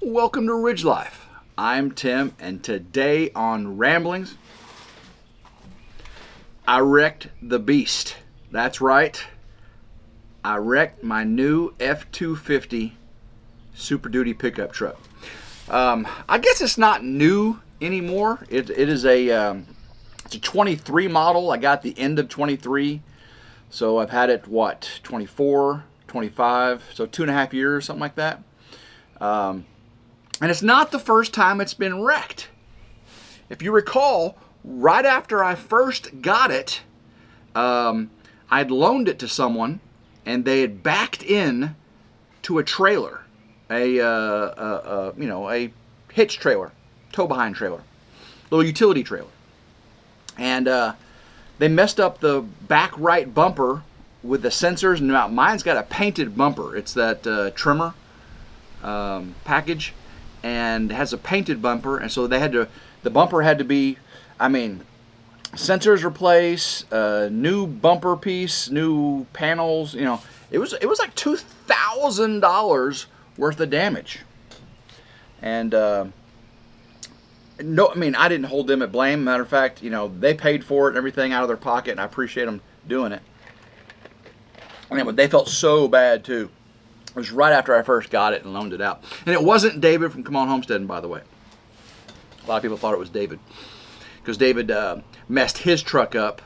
Welcome to Ridge Life. I'm Tim, and today on Ramblings, I wrecked the beast. That's right. I wrecked my new F-250 Super Duty pickup truck. I guess it's not new anymore. It is it's a 23 model. I got the end of 23, so I've had it 24, 25, so 2.5 years, something like that. And it's not the first time it's been wrecked. If you recall, right after I first got it, I'd loaned it to someone, and they had backed in to a trailer, a hitch trailer, tow behind trailer, little utility trailer, and they messed up the back right bumper with the sensors. And now mine's got a painted bumper. It's that trimmer package, and has a painted bumper, and so the bumper had to be, sensors replaced, new bumper piece, new panels. It was like $2,000 worth of damage. And no, I didn't hold them at blame. Matter of fact, they paid for it and everything out of their pocket, and I appreciate them doing it. But they felt so bad too. It was right after I first got it and loaned it out. And it wasn't David from Come On Homesteading, by the way. A lot of people thought it was David, because David messed his truck up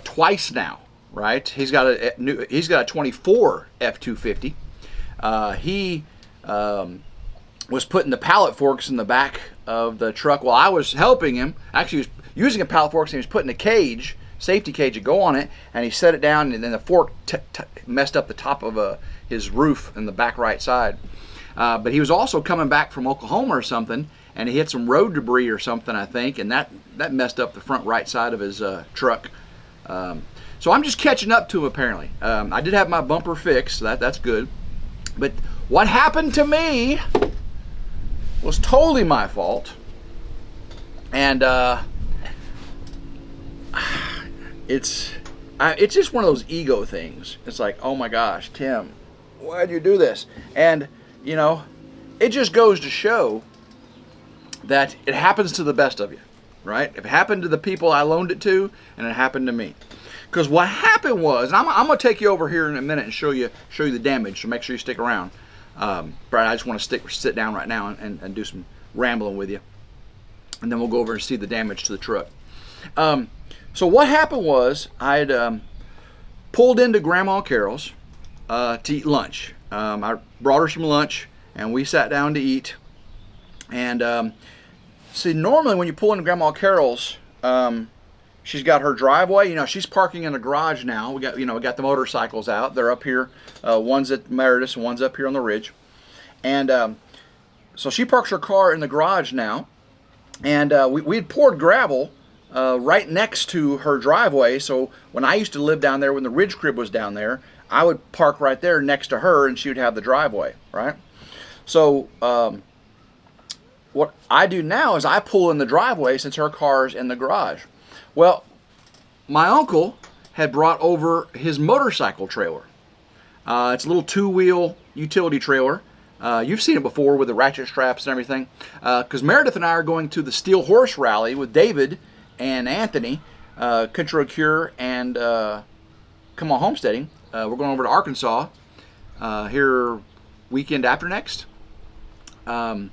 twice now, right? He's got a 24 F-250. He was putting the pallet forks in the back of the truck while I was helping him. Actually, he was using a pallet forks, and he was putting a cage, safety cage, to go on it, and he set it down, and then the fork messed up the top of his roof in the back right side. But he was also coming back from Oklahoma or something, and he hit some road debris or something, I think, and that messed up the front right side of his truck. So I'm just catching up to him, apparently. I did have my bumper fixed, so that's good. But what happened to me was totally my fault. And it's just one of those ego things. It's like, oh my gosh, Tim, why'd you do this? And it just goes to show that it happens to the best of you, right? It happened to the people I loaned it to, and it happened to me. Because what happened was, and I'm going to take you over here in a minute and show you the damage, so make sure you stick around. But I just want to sit down right now and do some rambling with you, and then we'll go over and see the damage to the truck. So what happened was, I had pulled into Grandma Carol's to eat lunch. I brought her some lunch, and we sat down to eat. And see, normally when you pull into Grandma Carol's, she's got her driveway. She's parking in the garage now. We got the motorcycles out. They're up here. One's at Meredith, and one's up here on the ridge. And so she parks her car in the garage now. And we had poured gravel right next to her driveway. So when I used to live down there, when the Ridge crib was down there, I would park right there next to her, and she would have the driveway, right? So what I do now is I pull in the driveway since her car's in the garage. Well, my uncle had brought over his motorcycle trailer. It's a little two-wheel utility trailer. You've seen it before with the ratchet straps and everything. Because Meredith and I are going to the Steel Horse Rally with David and Anthony, Country Cure, and Come On Homesteading. We're going over to Arkansas here weekend after next. So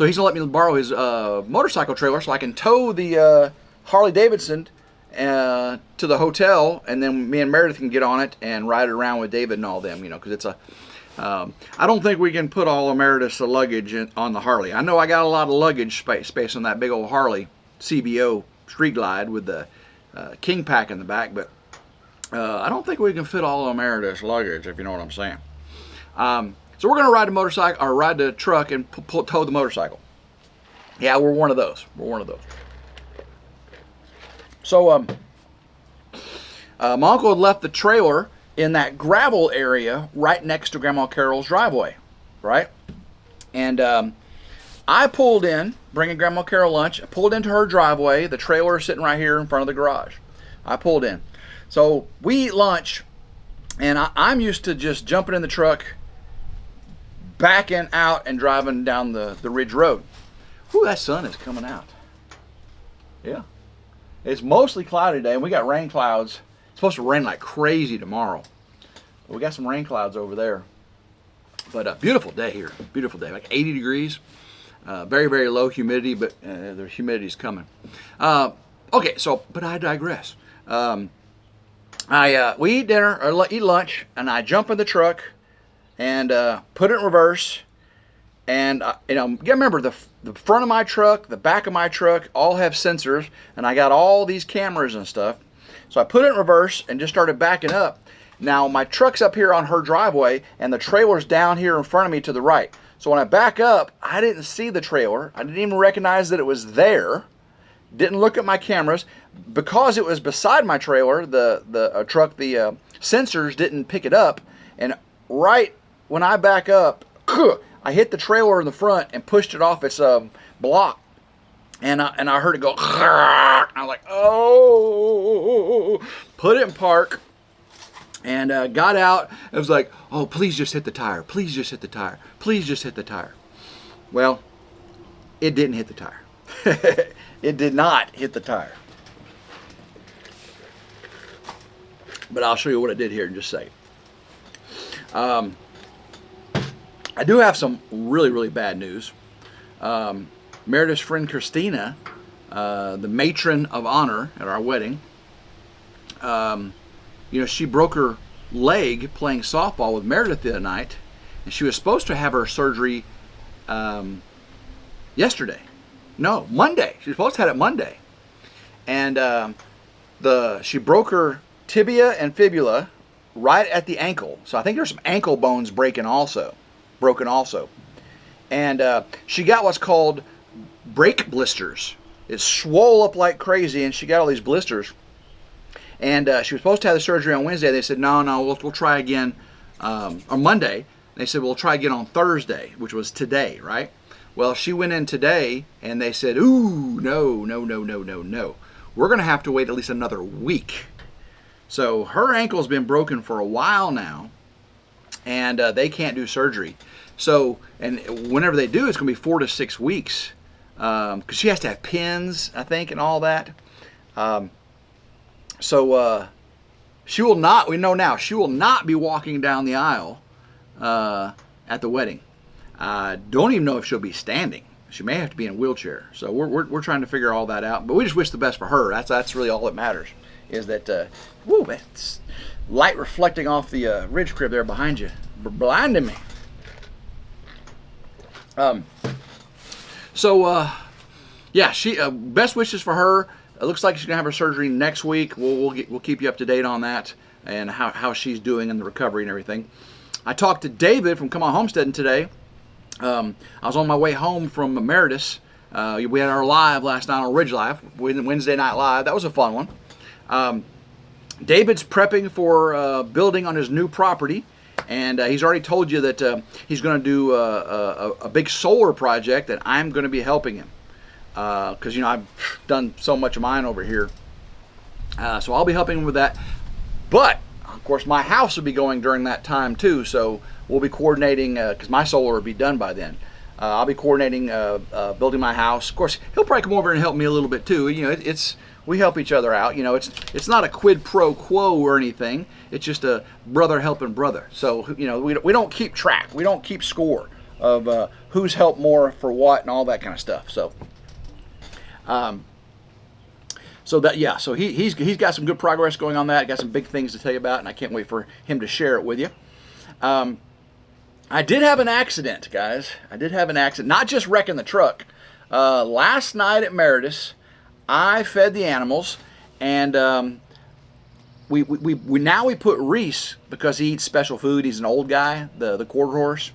he's going to let me borrow his motorcycle trailer so I can tow the Harley Davidson to the hotel, and then me and Meredith can get on it and ride it around with David and all them, because it's I don't think we can put all of Meredith's luggage on the Harley. I know I got a lot of luggage space on that big old Harley CBO Street Glide with the King Pack in the back, but I don't think we can fit all of Meredith's luggage, if you know what I'm saying. So we're going to ride the motorcycle, or ride the truck and tow the motorcycle. Yeah, we're one of those. So my uncle had left the trailer in that gravel area right next to Grandma Carol's driveway, right? And I pulled in, bringing Grandma Carol lunch. I pulled into her driveway. The trailer is sitting right here in front of the garage. I pulled in. So we eat lunch, and I'm used to just jumping in the truck, backing out and driving down the Ridge Road. Whew, that sun is coming out. Yeah. It's mostly cloudy today, and we got rain clouds. It's supposed to rain like crazy tomorrow. We got some rain clouds over there. But a beautiful day here. Beautiful day. Like 80 degrees. Very, very low humidity, but the humidity's coming. Okay, so, but I digress. We eat dinner, or eat lunch, and I jump in the truck and put it in reverse. And, remember, the front of my truck, the back of my truck, all have sensors, and I got all these cameras and stuff. So I put it in reverse and just started backing up. Now, my truck's up here on her driveway, and the trailer's down here in front of me to the right. So when I back up, I didn't see the trailer. I didn't even recognize that it was there. Didn't look at my cameras. Because it was beside my trailer, the truck, the sensors didn't pick it up. And right when I back up, I hit the trailer in the front and pushed it off its block. And I heard it go, and I was like, oh, put it in park. And got out. It was like, oh, please just hit the tire. Please just hit the tire. Please just hit the tire. Well, it didn't hit the tire. It did not hit the tire. But I'll show you what it did here in just a second. I do have some really, really bad news. Meredith's friend Christina, the matron of honor at our wedding, she broke her leg playing softball with Meredith the other night, and she was supposed to have her surgery yesterday. No, Monday. She was supposed to have it Monday. And she broke her tibia and fibula right at the ankle. So I think there's some ankle bones broken also. And she got what's called break blisters. It swole up like crazy, and she got all these blisters. And she was supposed to have the surgery on Wednesday. They said, no, we'll try again on Monday. They said, we'll try again on Thursday, which was today, right? Well, she went in today, and they said, ooh, no. We're going to have to wait at least another week. So her ankle's been broken for a while now, and they can't do surgery. So, and whenever they do, it's going to be 4 to 6 weeks, because she has to have pins, I think, and all that. So she will not, we know now, she will not be walking down the aisle at the wedding. I don't even know if she'll be standing. She may have to be in a wheelchair. So we're trying to figure all that out. But we just wish the best for her. That's really all that matters. Is that, it's light reflecting off the ridge crib there behind you. Blinding me. She best wishes for her. It looks like she's gonna have her surgery next week. We'll keep you up to date on that and how she's doing in the recovery and everything. I talked to David from Come On Homesteading today. I was on my way home from Meredith's. We had our live last night on RidgeLife, Wednesday night live. That was a fun one. David's prepping for building on his new property, and he's already told you that he's going to do a big solar project that I'm going to be helping him. Because I've done so much of mine over here, so I'll be helping him with that. But of course, my house will be going during that time too. So we'll be coordinating because my solar will be done by then. I'll be coordinating building my house. Of course, he'll probably come over and help me a little bit too. We help each other out. It's not a quid pro quo or anything. It's just a brother helping brother. So we don't keep track. We don't keep score of who's helped more for what and all that kind of stuff. So. So he's got some good progress going on that. Got some big things to tell you about, and I can't wait for him to share it with you. I did have an accident, guys. Not just wrecking the truck. Last night at Meredith's, I fed the animals, and we put Reese, because he eats special food. He's an old guy, the quarter horse.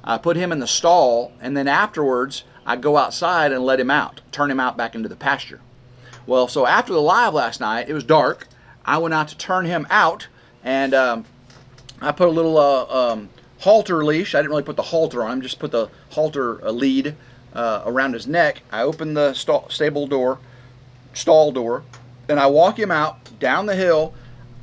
I put him in the stall, and then afterwards I go outside and let him out, turn him out back into the pasture. Well, so after the live last night, it was dark. I went out to turn him out, and I put a little halter leash. I didn't really put the halter on him, just put the halter lead around his neck. I opened the stall door, and I walk him out down the hill.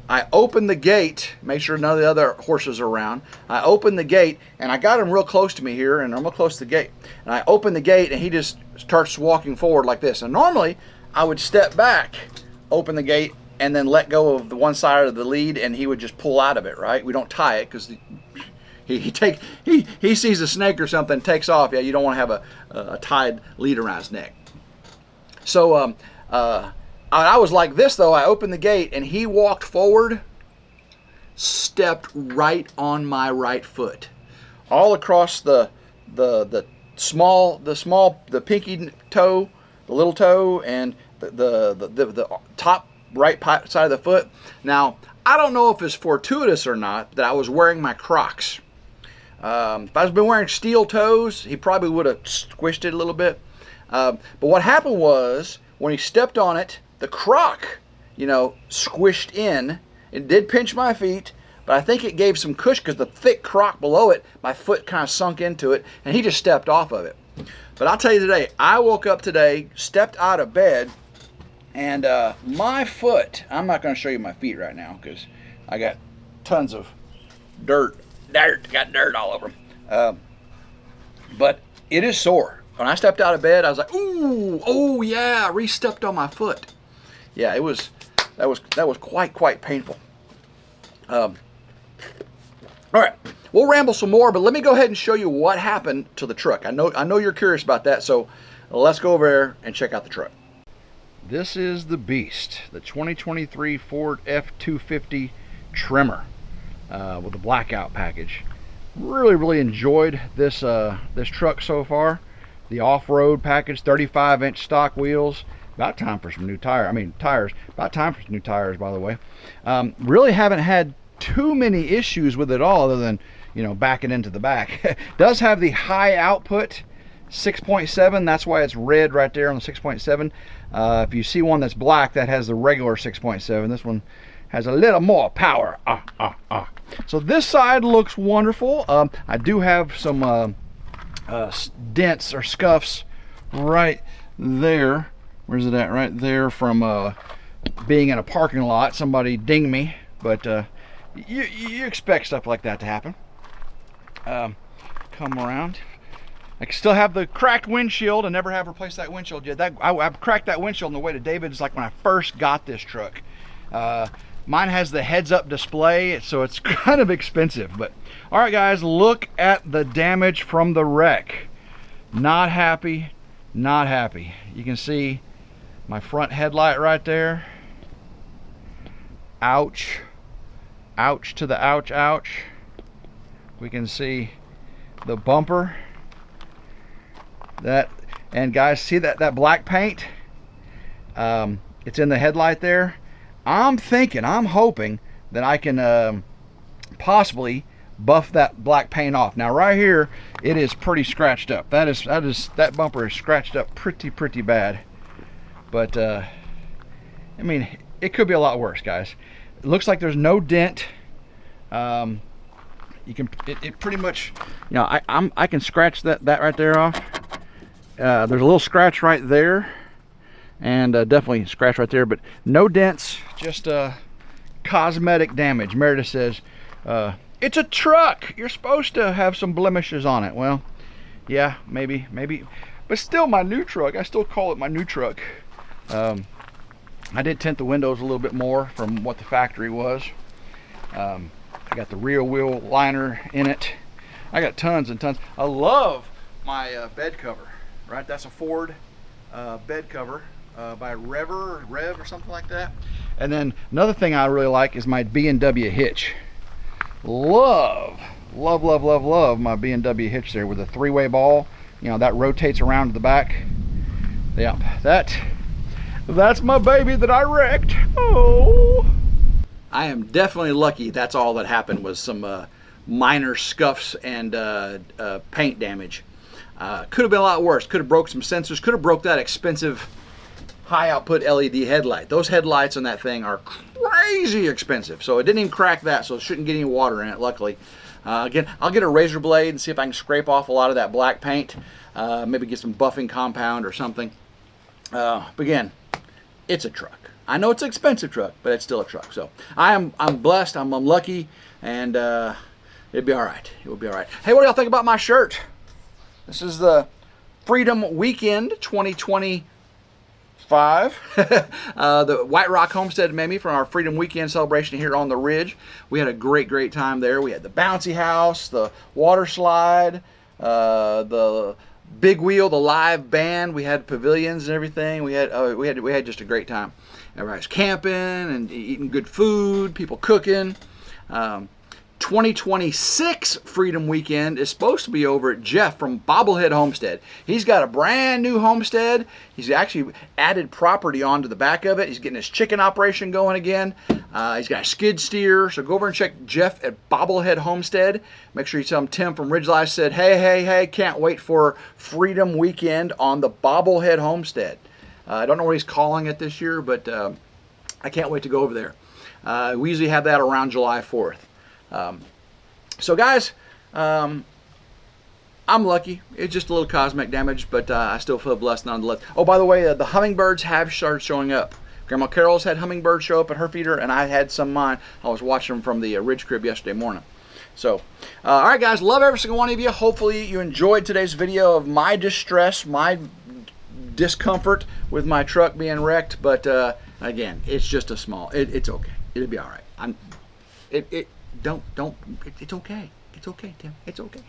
I opened the gate, make sure none of the other horses are around. I opened the gate, and I got him real close to me here, and I'm real close to the gate. And I opened the gate, and he just starts walking forward like this. And normally, I would step back, open the gate, and then let go of the one side of the lead, and he would just pull out of it, right? We don't tie it because he sees a snake or something, takes off. Yeah, you don't want to have a tied lead around his neck. So I was like this though. I opened the gate and he walked forward, stepped right on my right foot, all across the pinky toe, the little toe, and the top right side of the foot. Now I don't know if it's fortuitous or not that I was wearing my Crocs. If I was been wearing steel toes, he probably would have squished it a little bit. But what happened was when he stepped on it, the Croc, squished in. It did pinch my feet, but I think it gave some cushion because the thick Croc below it, my foot kind of sunk into it, and he just stepped off of it. But I'll tell you today, I woke up today, stepped out of bed, and my foot, I'm not going to show you my feet right now because I got tons of dirt, got dirt all over them. But it is sore. When I stepped out of bed, I was like, ooh, oh yeah, I re-stepped on my foot. Yeah, that was quite painful. All right, we'll ramble some more, but let me go ahead and show you what happened to the truck. I know you're curious about that, so let's go over there and check out the truck. This is the beast, the 2023 Ford F-250 Trimmer with the blackout package. Really enjoyed this truck so far. The off-road package, 35-inch stock wheels. About time for some new tires. About time for some new tires, by the way. Really haven't had too many issues with it all, other than backing into the back. Does have the high output 6.7. That's why it's red right there on the 6.7. If you see one that's black, that has the regular 6.7. This one has a little more power. So this side looks wonderful. I do have some dents or scuffs right there. Where's it at? Right there from being in a parking lot. Somebody dinged me, but you expect stuff like that to happen. Come around. I still have the cracked windshield. I never have replaced that windshield yet. I've cracked that windshield on the way to David's, like when I first got this truck. Mine has the heads-up display, so it's kind of expensive. But all right, guys, look at the damage from the wreck. Not happy, not happy. You can see my front headlight right there. Ouch. Ouch to the ouch, ouch. We can see the bumper. And guys, see that black paint? It's in the headlight there. I'm hoping that I can possibly buff that black paint off. Now right here, it is pretty scratched up. That bumper is scratched up pretty bad. But I mean, it could be a lot worse, guys. It looks like there's no dent. You can it pretty much, I can scratch that right there off. There's a little scratch right there, and definitely scratch right there, but no dents, just cosmetic damage. Meredith says, it's a truck, you're supposed to have some blemishes on it. Well, yeah, maybe, but still my new truck. I still call it my new truck. I did tint the windows a little bit more from what the factory was. I got the rear wheel liner in it. I got tons and tons. I love my bed cover, right? That's a Ford bed cover by Rev or something like that. And then another thing I really like is my B&W hitch. Love my B&W hitch there with a three-way ball. That rotates around to the back. Yeah, that's my baby that I wrecked. Oh, I am definitely lucky that's all that happened was some minor scuffs and paint damage. Could have been a lot worse. Could have broke some sensors. Could have broke that expensive high output LED headlight. Those headlights on that thing are crazy expensive. So it didn't even crack that, so it shouldn't get any water in it, luckily. Again, I'll get a razor blade and see if I can scrape off a lot of that black paint. Maybe get some buffing compound or something. But again, it's a truck. I know it's an expensive truck, but it's still a truck. So I'm blessed. I'm lucky, and it'll be all right. It will be all right. Hey, what do y'all think about my shirt? This is the Freedom Weekend 2025. The White Rock Homestead made me from our Freedom Weekend celebration here on the Ridge. We had a great time there. We had the bouncy house, the water slide, the big wheel, the live band. We had pavilions and everything. We had just a great time. Everybody's camping and eating good food, people cooking. 2026 Freedom Weekend is supposed to be over at Jeff from Bobblehead Homestead. He's got a brand new homestead. He's actually added property onto the back of it. He's getting his chicken operation going again. He's got a skid steer. So go over and check Jeff at Bobblehead Homestead. Make sure you tell him Tim from RidgeLife said, hey, can't wait for Freedom Weekend on the Bobblehead Homestead. I don't know what he's calling it this year, but I can't wait to go over there. We usually have that around July 4th. So guys, I'm lucky. It's just a little cosmetic damage, but I still feel blessed nonetheless. Oh, by the way, the hummingbirds have started showing up. Grandma Carol's had hummingbirds show up at her feeder, and I had some of mine. I was watching them from the Ridge crib yesterday morning. So, all right, guys, love every single one of you. Hopefully you enjoyed today's video of my distress, my discomfort with my truck being wrecked. But again, it's just a small. It's okay. It'll be all right. It's okay. It's okay, Tim. It's okay.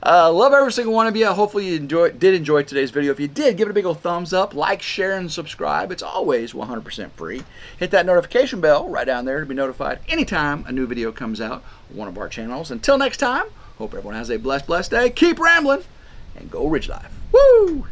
Love every single one of you. Hopefully you did enjoy today's video. If you did, give it a big old thumbs up, like, share, and subscribe. It's always 100% free. Hit that notification bell right down there to be notified anytime a new video comes out on one of our channels. Until next time, hope everyone has a blessed day. Keep rambling and go Ridge Life. Woo!